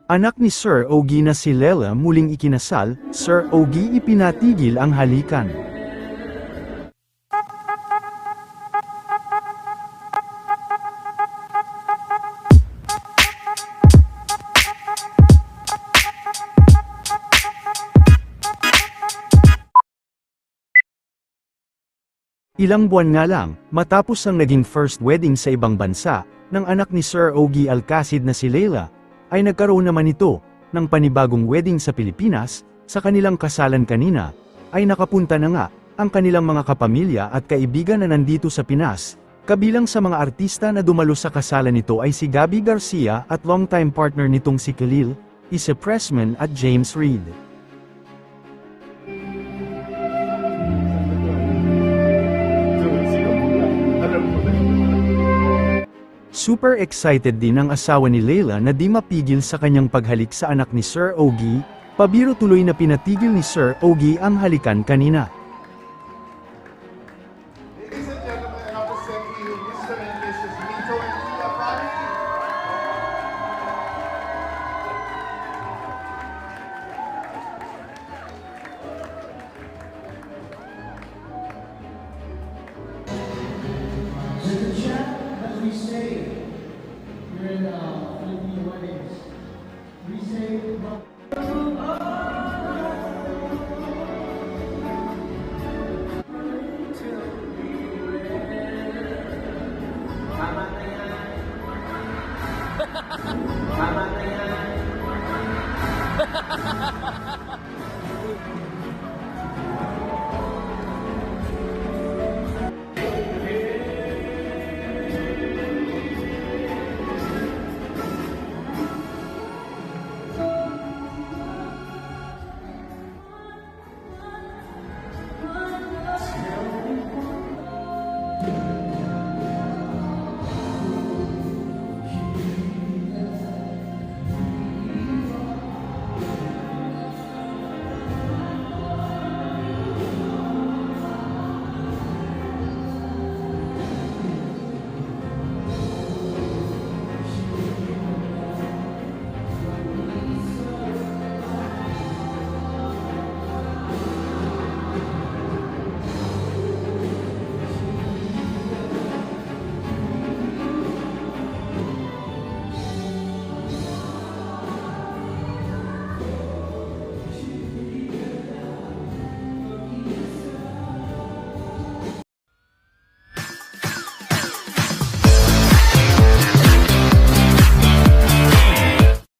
Anak ni Sir Ogie na si Lela muling ikinasal, Sir Ogie ipinatigil ang halikan. Ilang buwan nga lang, matapos ang naging first wedding sa ibang bansa, ng anak ni Sir Ogie Alcacid na si Lela, ay nagkaroon naman ito, ng panibagong wedding sa Pilipinas. Sa kanilang kasalan kanina, ay nakapunta na nga, ang kanilang mga kapamilya at kaibigan na nandito sa Pinas. Kabilang sa mga artista na dumalo sa kasalan nito ay si Gabby Garcia at longtime partner nitong si Khalil, Issa Pressman at James Reid. Super excited din ang asawa ni Lela na di mapigil sa kanyang paghalik sa anak ni Sir Ogie, pabiro tuloy na pinatigil ni Sir Ogie ang halikan kanina.